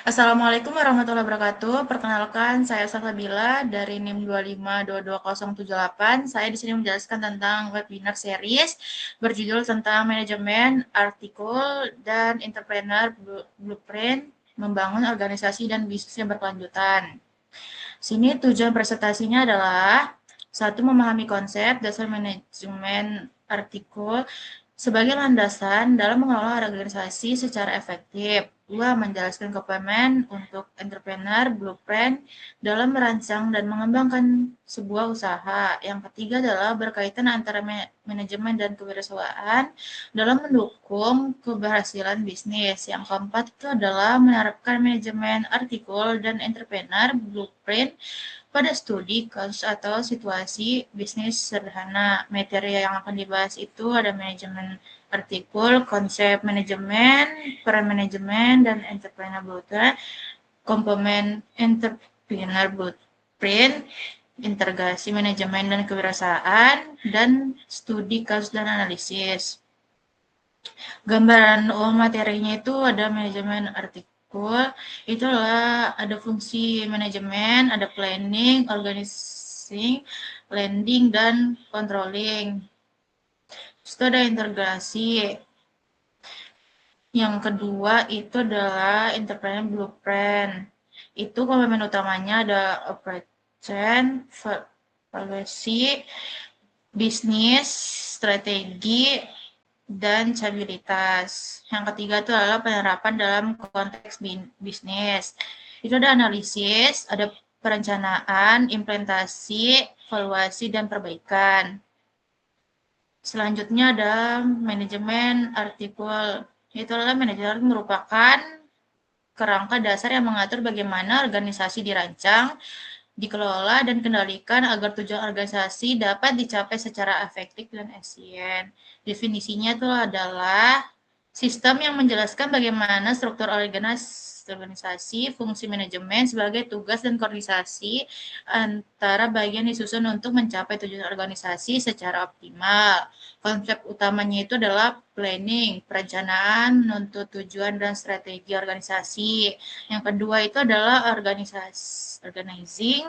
Assalamualaikum warahmatullahi wabarakatuh. Perkenalkan, saya Salsabila dari NIM 2522078. Saya di sini menjelaskan tentang webinar series berjudul tentang manajemen, artikel, dan entrepreneur blueprint membangun organisasi dan bisnis yang berkelanjutan. Sini tujuan presentasinya adalah satu, memahami konsep dasar manajemen artikel sebagai landasan dalam mengelola organisasi secara efektif. Dua, menjelaskan komponen untuk entrepreneur blueprint dalam merancang dan mengembangkan sebuah usaha. Yang ketiga adalah berkaitan antara manajemen dan kewirausahaan dalam mendukung keberhasilan bisnis. Yang keempat itu adalah menerapkan manajemen artikel dan entrepreneur blueprint pada studi kasus atau situasi bisnis sederhana. Materi yang akan dibahas itu ada manajemen artikel, konsep manajemen, peran manajemen, dan entrepreneur blueprint, komponen entrepreneur blueprint, integrasi manajemen dan kewirausahaan, dan studi kasus dan analisis. Gambaran materinya itu ada manajemen artikel, itu adalah ada fungsi manajemen, ada planning, organizing, landing, dan controlling. Itu ada integrasi. Yang kedua itu adalah entrepreneur blueprint. Itu komponen utamanya ada operation, valuasi, bisnis, strategi, dan stabilitas. Yang ketiga itu adalah penerapan dalam konteks bisnis. Itu ada analisis, ada perencanaan, implementasi, evaluasi, dan perbaikan. Selanjutnya ada manajemen artikel. Itu adalah manajemen merupakan kerangka dasar yang mengatur bagaimana organisasi dirancang, dikelola, dan kendalikan agar tujuan organisasi dapat dicapai secara efektif dan efisien. Definisinya itu adalah sistem yang menjelaskan bagaimana struktur organisasi, fungsi manajemen sebagai tugas dan koordinasi antara bagian disusun untuk mencapai tujuan organisasi secara optimal. Konsep utamanya itu adalah planning, perencanaan, menuntut tujuan dan strategi organisasi. Yang kedua itu adalah organizing,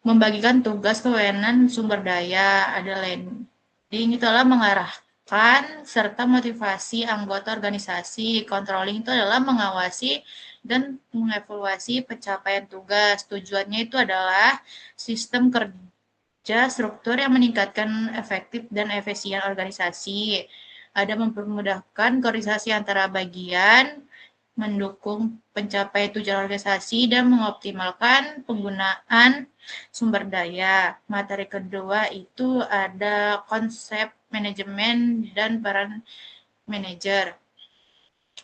membagikan tugas, kewenangan, sumber daya. Ada landing, itu adalah mengarahkan serta motivasi anggota organisasi. Controlling itu adalah mengawasi dan mengevaluasi pencapaian tugas. Tujuannya itu adalah sistem kerja struktur yang meningkatkan efektif dan efisien organisasi. Ada mempermudahkan koordinasi antara bagian, mendukung pencapaian tujuan organisasi, dan mengoptimalkan penggunaan sumber daya. Materi kedua itu ada konsep manajemen dan peran manajer.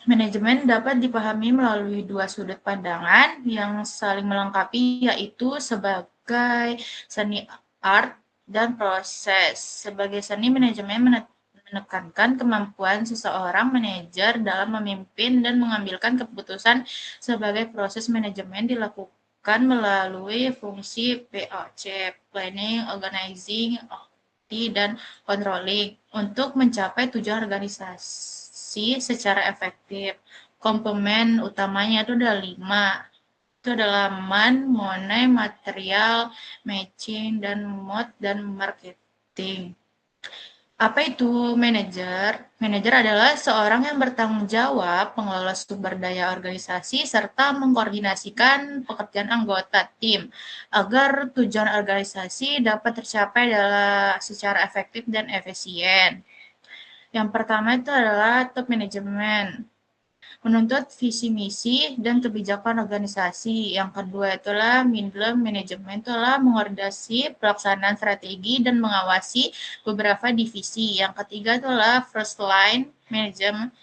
Manajemen dapat dipahami melalui dua sudut pandangan yang saling melengkapi, yaitu sebagai seni art dan proses. Sebagai seni, manajemen menekankan kemampuan seseorang manajer dalam memimpin dan mengambilkan keputusan. Sebagai proses, manajemen dilakukan melalui fungsi POC, planning, organizing, dan controlling untuk mencapai tujuan organisasi secara efektif. Komponen utamanya itu ada 5. Itu adalah man, money, material, matching, dan mode, dan marketing. Apa itu manajer? Manajer adalah seorang yang bertanggung jawab mengelola sumber daya organisasi serta mengkoordinasikan pekerjaan anggota tim agar tujuan organisasi dapat tercapai secara efektif dan efisien. Yang pertama itu adalah top manajemen, menuntut visi misi dan kebijakan organisasi. Yang kedua itulah middle management, itulah mengoordinasi pelaksanaan strategi dan mengawasi beberapa divisi. Yang ketiga itulah first line management,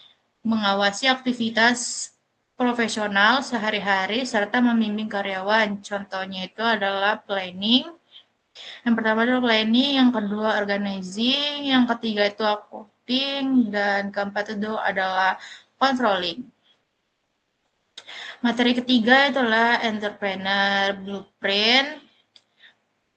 mengawasi aktivitas profesional sehari-hari serta membimbing karyawan. Contohnya itu adalah planning. Yang pertama adalah planning, yang kedua organizing, yang ketiga itu accounting, dan keempat itu adalah controlling. Materi ketiga itulah entrepreneur blueprint.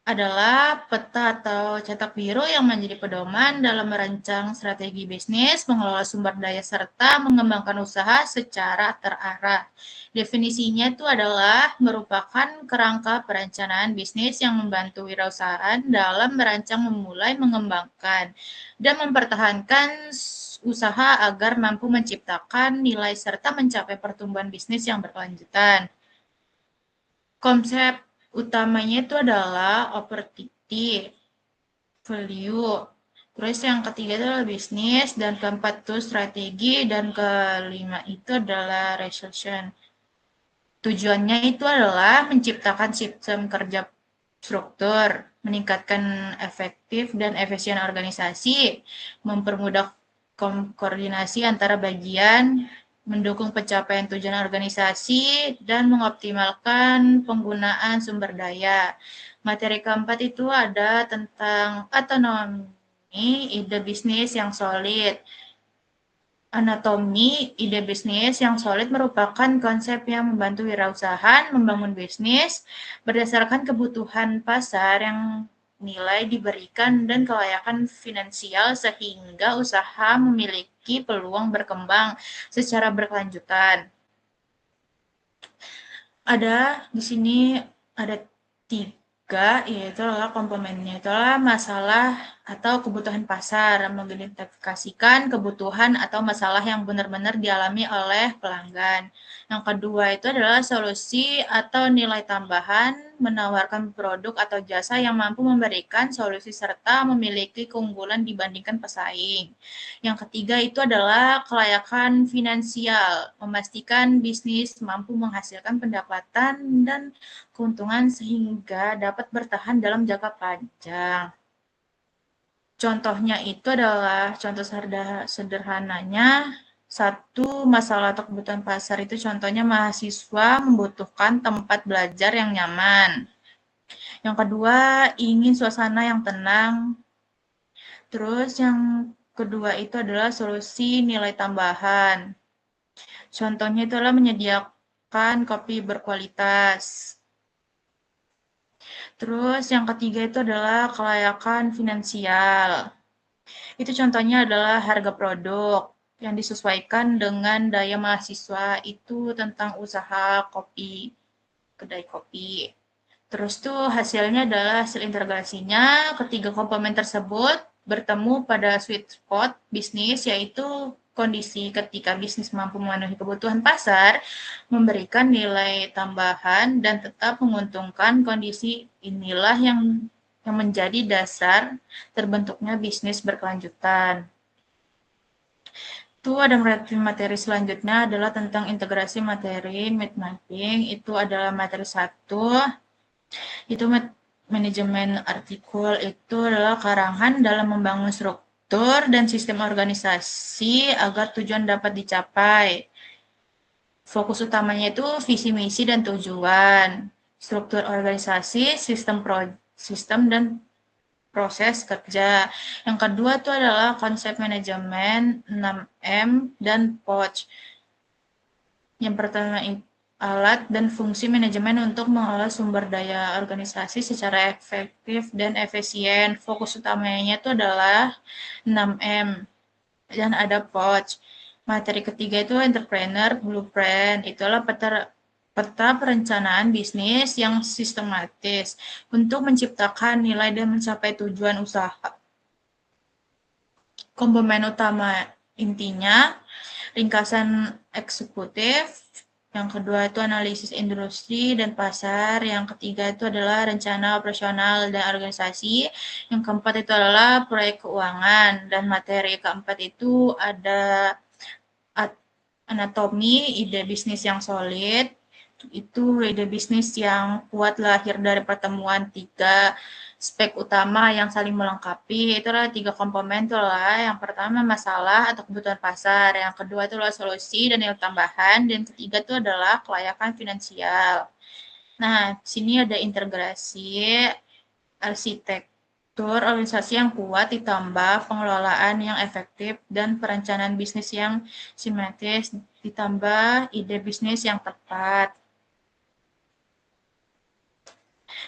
adalah peta atau cetak biru yang menjadi pedoman dalam merancang strategi bisnis, mengelola sumber daya, serta mengembangkan usaha secara terarah. Definisinya itu adalah merupakan kerangka perencanaan bisnis yang membantu wirausahaan dalam merancang, memulai, mengembangkan, dan mempertahankan usaha agar mampu menciptakan nilai serta mencapai pertumbuhan bisnis yang berkelanjutan. Konsep utamanya itu adalah opportunity, value. Terus yang ketiga itu adalah bisnis, dan keempat itu strategi, dan kelima itu adalah resolution. Tujuannya itu adalah menciptakan sistem kerja struktur, meningkatkan efektif dan efisien organisasi, mempermudah koordinasi antara bagian, mendukung pencapaian tujuan organisasi, dan mengoptimalkan penggunaan sumber daya. Materi keempat itu ada tentang otonomi, ide bisnis yang solid. Anatomi ide bisnis yang solid merupakan konsep yang membantu wirausaha membangun bisnis berdasarkan kebutuhan pasar yang nilai diberikan dan kelayakan finansial sehingga usaha memiliki peluang berkembang secara berkelanjutan. Ada di sini ada 3, yaitu adalah komponennya itu adalah masalah atau kebutuhan pasar, mengidentifikasikan kebutuhan atau masalah yang benar-benar dialami oleh pelanggan. Yang kedua itu adalah solusi atau nilai tambahan, menawarkan produk atau jasa yang mampu memberikan solusi serta memiliki keunggulan dibandingkan pesaing. Yang ketiga itu adalah kelayakan finansial, memastikan bisnis mampu menghasilkan pendapatan dan keuntungan sehingga dapat bertahan dalam jangka panjang. Contohnya itu adalah, contoh sederhananya, satu masalah atau kebutuhan pasar itu contohnya mahasiswa membutuhkan tempat belajar yang nyaman. Yang kedua, ingin suasana yang tenang. Terus yang kedua itu adalah solusi nilai tambahan. Contohnya itu adalah menyediakan kopi berkualitas. Terus yang ketiga itu adalah kelayakan finansial. Itu contohnya adalah harga produk yang disesuaikan dengan daya mahasiswa, itu tentang usaha kopi, kedai kopi. Terus tuh hasilnya adalah hasil integrasinya, ketiga komponen tersebut bertemu pada sweet spot bisnis, yaitu kondisi ketika bisnis mampu memenuhi kebutuhan pasar, memberikan nilai tambahan, dan tetap menguntungkan. Kondisi inilah yang menjadi dasar terbentuknya bisnis berkelanjutan. Itu ada materi selanjutnya adalah tentang integrasi materi, mind mapping. Itu adalah materi 1. Itu manajemen artikul itu adalah karangan dalam membangun struktur dan sistem organisasi agar tujuan dapat dicapai. Fokus utamanya itu visi, misi, dan tujuan. Struktur organisasi, sistem dan proses kerja. Yang kedua itu adalah konsep manajemen 6M dan POC. Yang pertama alat dan fungsi manajemen untuk mengelola sumber daya organisasi secara efektif dan efisien. Fokus utamanya itu adalah 6M dan ada POC. Materi ketiga itu entrepreneur blueprint. Itulah peta perencanaan bisnis yang sistematis untuk menciptakan nilai dan mencapai tujuan usaha. Komponen utama intinya ringkasan eksekutif, yang kedua itu analisis industri dan pasar, yang ketiga itu adalah rencana operasional dan organisasi, yang keempat itu adalah proyek keuangan, dan materi keempat itu ada anatomi ide bisnis yang solid. Itu ide bisnis yang kuat lahir dari pertemuan 3 spek utama yang saling melengkapi. Itu adalah 3 komponen itu adalah yang pertama masalah atau kebutuhan pasar, yang kedua itu adalah solusi dan nilai tambahan, dan ketiga itu adalah kelayakan finansial. Nah, di sini ada integrasi arsitektur organisasi yang kuat ditambah pengelolaan yang efektif dan perencanaan bisnis yang simetris ditambah ide bisnis yang tepat.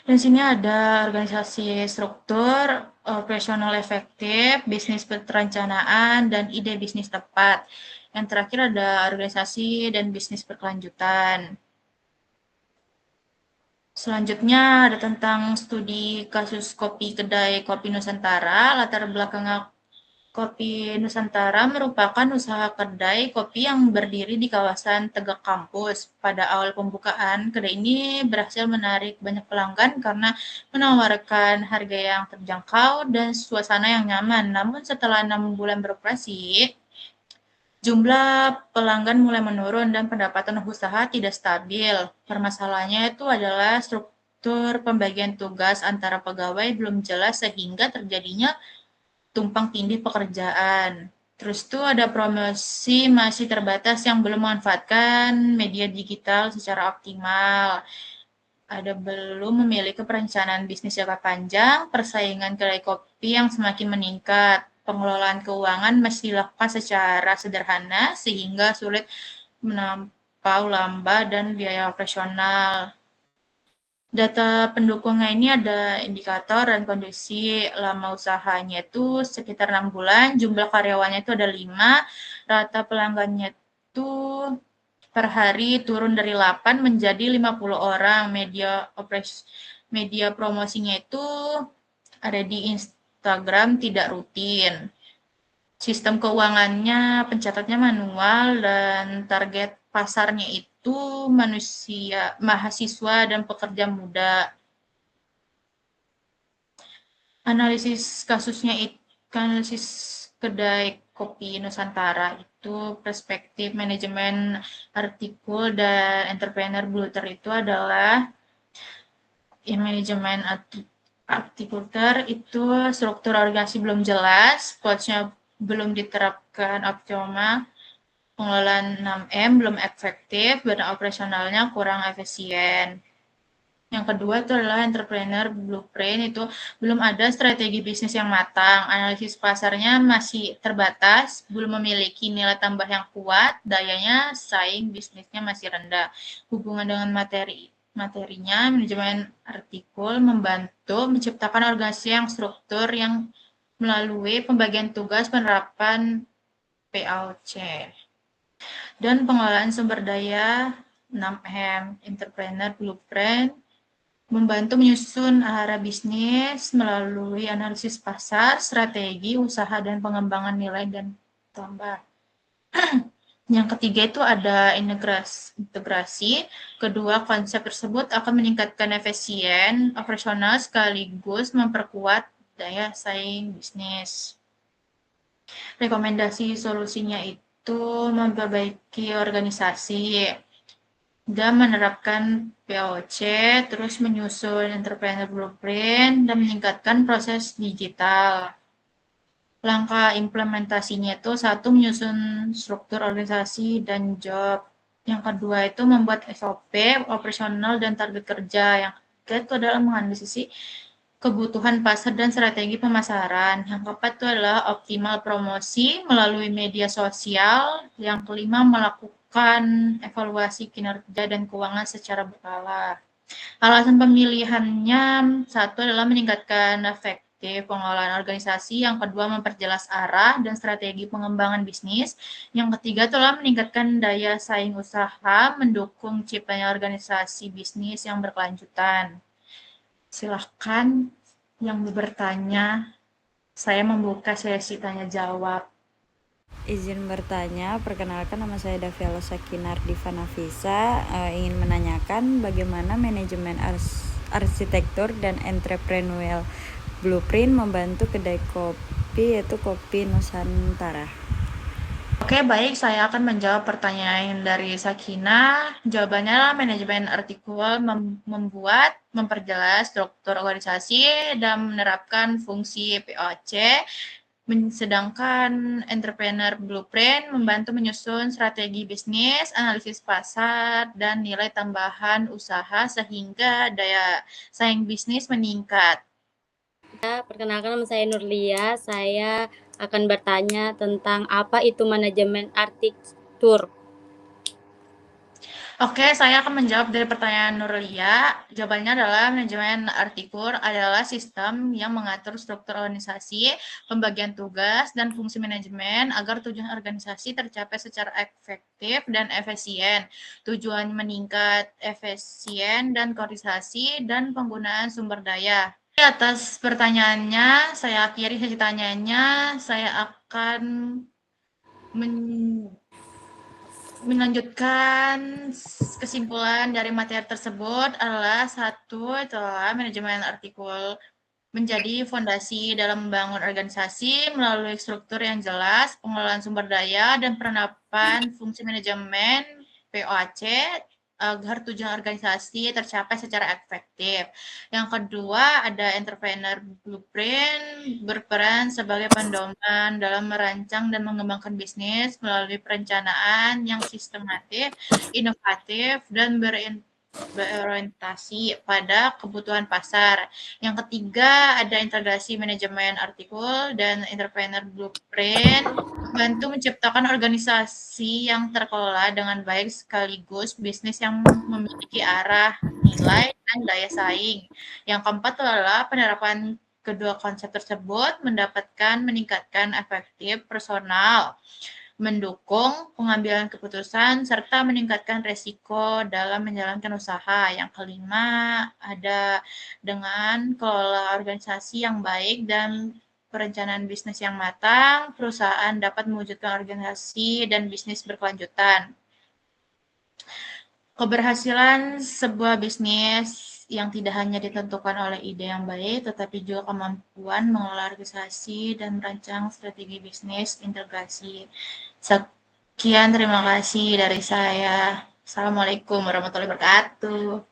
Dan sini ada organisasi struktur, operasional efektif, bisnis perencanaan, dan ide bisnis tepat. Yang terakhir ada organisasi dan bisnis berkelanjutan. Selanjutnya ada tentang studi kasus kopi kedai Kopi Nusantara. Latar belakang Kopi Nusantara merupakan usaha kedai kopi yang berdiri di kawasan Tegak Kampus. Pada awal pembukaan, kedai ini berhasil menarik banyak pelanggan karena menawarkan harga yang terjangkau dan suasana yang nyaman. Namun setelah 6 bulan beroperasi, jumlah pelanggan mulai menurun dan pendapatan usaha tidak stabil. Permasalahannya itu adalah struktur pembagian tugas antara pegawai belum jelas sehingga terjadinya tumpang tindih pekerjaan. Terus tuh ada promosi masih terbatas yang belum memanfaatkan media digital secara optimal. Ada belum memiliki perencanaan bisnis jangka panjang, persaingan kedai kopi yang semakin meningkat, pengelolaan keuangan masih dilakukan secara sederhana sehingga sulit menampau laba dan biaya operasional. Data pendukungnya ini ada indikator dan kondisi lama usahanya itu sekitar 6 bulan, jumlah karyawannya itu ada 5, rata pelanggannya itu per hari turun dari 8 menjadi 50 orang. Media promosinya itu ada di Instagram tidak rutin. Sistem keuangannya pencatatnya manual dan target pasarnya itu mahasiswa dan pekerja muda. Analisis kedai kopi Nusantara itu perspektif manajemen artikel dan entrepreneur Bluter itu adalah manajemen artikultur itu struktur organisasi belum jelas, coachnya belum diterapkan optimal, pengelolaan 6M belum efektif, dan operasionalnya kurang efisien. Yang kedua itu adalah entrepreneur blueprint, itu belum ada strategi bisnis yang matang, analisis pasarnya masih terbatas, belum memiliki nilai tambah yang kuat, dayanya saing bisnisnya masih rendah. Hubungan dengan materinya, manajemen artikel membantu menciptakan organisasi yang struktur yang melalui pembagian tugas penerapan PAOC dan pengelolaan sumber daya 6M, entrepreneur blueprint, membantu menyusun arah bisnis melalui analisis pasar, strategi, usaha, dan pengembangan nilai dan tambah. Yang ketiga itu ada integrasi. Kedua konsep tersebut akan meningkatkan efisien operasional sekaligus memperkuat daya saing bisnis. Rekomendasi solusinya itu memperbaiki organisasi dan menerapkan POC, terus menyusun entrepreneur blueprint, dan meningkatkan proses digital. Langkah implementasinya itu satu, menyusun struktur organisasi dan job. Yang kedua itu membuat SOP, operasional dan target kerja. Yang ketiga itu adalah menganalisis kebutuhan pasar dan strategi pemasaran. Yang keempat itu adalah optimal promosi melalui media sosial. Yang kelima melakukan evaluasi kinerja dan keuangan secara berkala. Alasan pemilihannya, satu adalah meningkatkan efektif pengelolaan organisasi, yang kedua memperjelas arah dan strategi pengembangan bisnis, yang ketiga adalah meningkatkan daya saing usaha, mendukung ciptanya organisasi bisnis yang berkelanjutan. Silahkan yang bertanya, saya membuka sesi tanya jawab. Izin bertanya, perkenalkan nama saya Daviala Sakinar Diva Nafisa, ingin menanyakan bagaimana manajemen arsitektur dan entrepreneurial blueprint membantu kedai kopi yaitu Kopi Nusantara. Oke, baik. Saya akan menjawab pertanyaan dari Sakina. Jawabannya adalah manajemen artikel membuat, memperjelas struktur organisasi, dan menerapkan fungsi POC. Sedangkan entrepreneur blueprint membantu menyusun strategi bisnis, analisis pasar, dan nilai tambahan usaha sehingga daya saing bisnis meningkat. Perkenalkan nama saya Nurlia. Saya akan bertanya tentang apa itu manajemen arsitektur. Oke, saya akan menjawab dari pertanyaan Nurlia. Jawabannya adalah manajemen arsitektur adalah sistem yang mengatur struktur organisasi, pembagian tugas, dan fungsi manajemen agar tujuan organisasi tercapai secara efektif dan efisien. Tujuan meningkat efisien dan koordinasi dan penggunaan sumber daya. Atas pertanyaannya, saya akhiri sesi tanyanya. Saya akan melanjutkan kesimpulan dari materi tersebut adalah satu adalah manajemen artikel menjadi fondasi dalam membangun organisasi melalui struktur yang jelas, pengelolaan sumber daya, dan penerapan fungsi manajemen POAC agar tujuan organisasi tercapai secara efektif. Yang kedua, ada entrepreneur blueprint berperan sebagai pedoman dalam merancang dan mengembangkan bisnis melalui perencanaan yang sistematis, inovatif, dan berorientasi pada kebutuhan pasar. Yang ketiga, ada integrasi manajemen artikel dan entrepreneur blueprint membantu menciptakan organisasi yang terkelola dengan baik sekaligus bisnis yang memiliki arah, nilai, dan daya saing. Yang keempat adalah penerapan kedua konsep tersebut meningkatkan efektif personal, mendukung pengambilan keputusan, serta meningkatkan resiko dalam menjalankan usaha. Yang kelima, ada dengan kelola organisasi yang baik dan perencanaan bisnis yang matang, perusahaan dapat mewujudkan organisasi dan bisnis berkelanjutan. Keberhasilan sebuah bisnis yang tidak hanya ditentukan oleh ide yang baik, tetapi juga kemampuan mengelola organisasi dan merancang strategi bisnis integrasi. Sekian, terima kasih dari saya. Assalamualaikum warahmatullahi wabarakatuh.